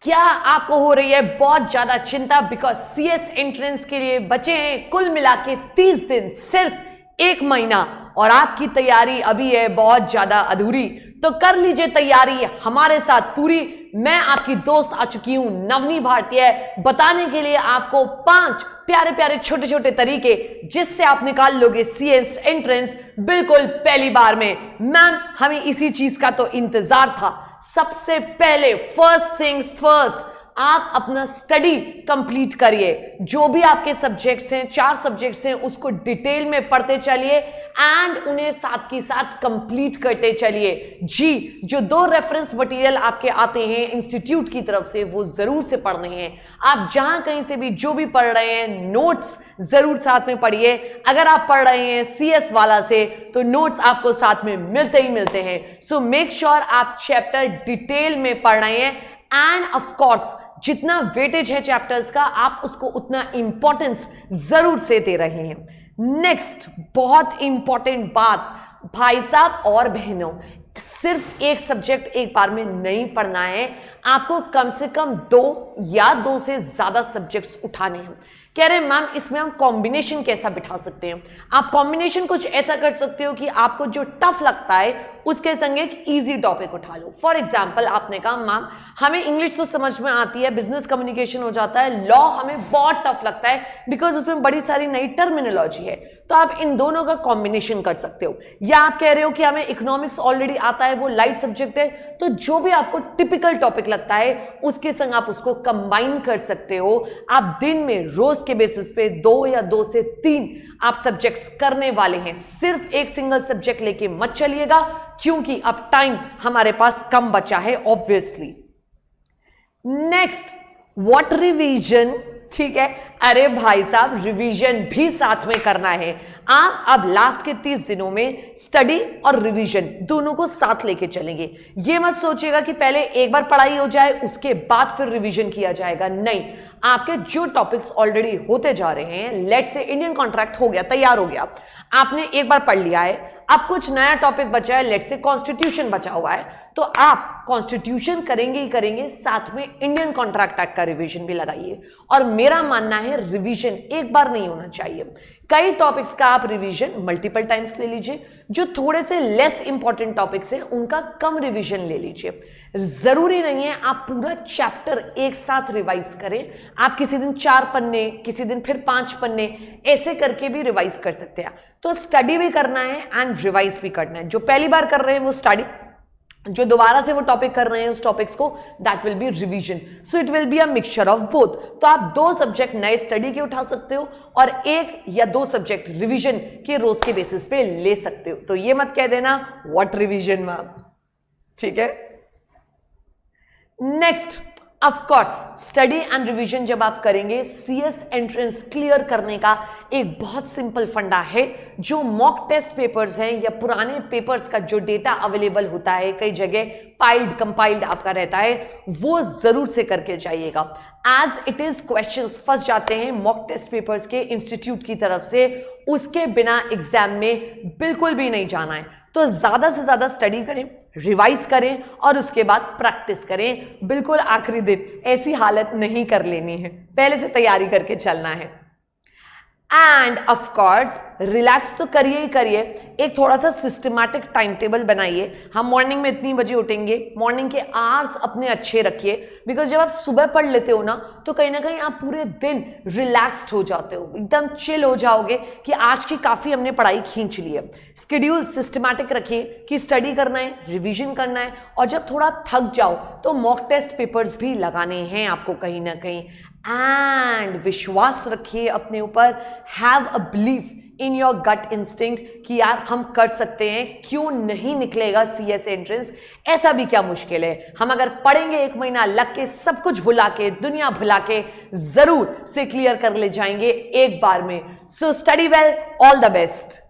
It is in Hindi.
क्या आपको हो रही है बहुत ज्यादा चिंता बिकॉज सीएस एंट्रेंस के लिए बचे हैं कुल मिला के 30 दिन, सिर्फ 1 महीना, और आपकी तैयारी अभी है बहुत ज्यादा अधूरी। तो कर लीजिए तैयारी हमारे साथ पूरी। मैं आपकी दोस्त आ चुकी हूं नवनी भारतीय, बताने के लिए आपको 5 प्यारे प्यारे छोटे छोटे तरीके जिससे आप निकाल लोगे सीएस एंट्रेंस बिल्कुल पहली बार में। मैम हमें इसी चीज का तो इंतजार था। सबसे पहले फर्स्ट थिंग्स फर्स्ट, आप अपना स्टडी कंप्लीट करिए। जो भी आपके सब्जेक्ट्स हैं, 4 सब्जेक्ट्स हैं, उसको डिटेल में पढ़ते चलिए एंड उन्हें साथ के साथ कंप्लीट करते चलिए। जी, जो 2 रेफरेंस मटेरियल आपके आते हैं इंस्टीट्यूट की तरफ से वो जरूर से पढ़ने हैं। आप जहां कहीं से भी जो भी पढ़ रहे हैं नोट्स जरूर साथ में पढ़िए। अगर आप पढ़ रहे हैं सीएस वाला से तो नोट्स आपको साथ में मिलते ही मिलते हैं। सो मेक श्योर आप चैप्टर डिटेल में पढ़ रहे हैं एंड ऑफ कोर्स जितना वेटेज है चैप्टर्स का आप उसको उतना इंपॉर्टेंस जरूर से दे रहे हैं। नेक्स्ट बहुत इंपॉर्टेंट बात, भाई साहब और बहनों, सिर्फ एक सब्जेक्ट एक बार में नहीं पढ़ना है, आपको कम से कम 2 या 2 से ज्यादा सब्जेक्ट्स उठाने हैं। कह रहे हैं मैम इसमें हम कॉम्बिनेशन कैसा बिठा सकते हैं? आप कॉम्बिनेशन कुछ ऐसा कर सकते हो कि आपको जो टफ लगता है उसके संग एक इजी टॉपिक उठा लो। फॉर एग्जाम्पल आपने कहा मैम हमें इंग्लिश तो समझ में आती है, बिजनेस कम्युनिकेशन हो जाता है, लॉ हमें बहुत टफ लगता है बिकॉज उसमें बड़ी सारी नई टर्मिनोलॉजी है। तो आप इन दोनों का कॉम्बिनेशन कर सकते हो। या आप कह रहे हो कि हमें इकोनॉमिक्स ऑलरेडी आता है, वो लाइट सब्जेक्ट है, तो जो भी आपको टिपिकल टॉपिक लगता है उसके संग आप उसको कंबाइन कर सकते हो। आप दिन में रोज के बेसिस पे 2 या 2 से 3 आप सब्जेक्ट्स करने वाले हैं। सिर्फ एक सिंगल सब्जेक्ट लेके मत चलिएगा क्योंकि अब टाइम हमारे पास कम बचा है ऑब्वियसली। नेक्स्ट व्हाट रिवीजन, ठीक है। अरे भाई साहब रिवीजन भी साथ में करना है। आप अब लास्ट के 30 दिनों में स्टडी और रिवीजन दोनों को साथ लेके चलेंगे। ये मत सोचिएगा कि पहले एक बार पढ़ाई हो जाए उसके बाद फिर रिवीजन किया जाएगा, नहीं। आपके जो टॉपिक्स ऑलरेडी होते जा रहे हैं, लेट्स से इंडियन कॉन्ट्रैक्ट हो गया, तैयार हो गया, आपने एक बार पढ़ लिया है, अब कुछ नया टॉपिक बचा है, लेट्स से कॉन्स्टिट्यूशन बचा हुआ है, तो आप कॉन्स्टिट्यूशन करेंगे ही करेंगे, साथ में इंडियन कॉन्ट्रैक्ट एक्ट का रिवीजन भी लगाइए। और मेरा मानना है रिवीजन एक बार नहीं होना चाहिए, कई टॉपिक्स का आप रिवीजन मल्टीपल टाइम्स ले लीजिए। जो थोड़े से लेस इंपॉर्टेंट टॉपिक्स हैं उनका कम रिवीजन ले लीजिए। जरूरी नहीं है आप पूरा चैप्टर एक साथ रिवाइज करें, आप किसी दिन 4 पन्ने, किसी दिन फिर 5 पन्ने, ऐसे करके भी रिवाइज कर सकते हैं। तो स्टडी भी करना है एंड रिवाइज भी करना है। जो पहली बार कर रहे हैं वो स्टडी, जो दोबारा से वो टॉपिक कर रहे हैं उस टॉपिक्स को, that will be revision. So it will be a mixture of both. तो आप 2 सब्जेक्ट नए स्टडी के उठा सकते हो और 1 या 2 सब्जेक्ट रिवीजन के रोज के बेसिस पे ले सकते हो। तो ये मत कह देना व्हाट रिवीजन मैम, ठीक है। Next of course study and revision जब आप करेंगे, सीएस एंट्रेंस क्लियर करने का एक बहुत सिंपल फंडा है। जो मॉक टेस्ट पेपर्स हैं या पुराने पेपर्स का जो डेटा अवेलेबल होता है, कई जगह पाइल्ड कंपाइल्ड आपका रहता है, वो जरूर से करके जाइएगा। एज इट इज क्वेश्चंस फंस जाते हैं मॉक टेस्ट पेपर्स के इंस्टीट्यूट की तरफ से, उसके बिना एग्जाम में बिल्कुल भी नहीं जाना है। तो ज्यादा से ज्यादा स्टडी करें, रिवाइज करें और उसके बाद प्रैक्टिस करें। बिल्कुल आखिरी दिन ऐसी हालत नहीं कर लेनी है, पहले से तैयारी करके चलना है। एंड ऑफ कोर्स रिलैक्स तो करिए ही करिए, एक थोड़ा सा सिस्टमैटिक टाइम टेबल बनाइए। हम मॉर्निंग में इतनी बजे उठेंगे, मॉर्निंग के आवर्स अपने अच्छे रखिए, बिकॉज जब आप सुबह पढ़ लेते हो ना तो कहीं ना कहीं आप पूरे दिन रिलैक्स्ड हो जाते हो, एकदम चिल हो जाओगे कि आज की काफी हमने पढ़ाई खींच ली है। स्केड्यूल सिस्टमैटिक रखिए कि स्टडी करना है, रिविजन करना है, और जब थोड़ा थक जाओ तो मॉक टेस्ट पेपर्स भी लगाने हैं आपको कहीं ना कहीं। एंड विश्वास रखिए अपने ऊपर, have a belief in your gut instinct कि यार हम कर सकते हैं, क्यों नहीं निकलेगा सीएस एंट्रेंस, ऐसा भी क्या मुश्किल है। हम अगर पढ़ेंगे 1 महीना लग के, सब कुछ भुला के, दुनिया भुला के, जरूर से क्लियर कर ले जाएंगे एक बार में। So study well, all the best.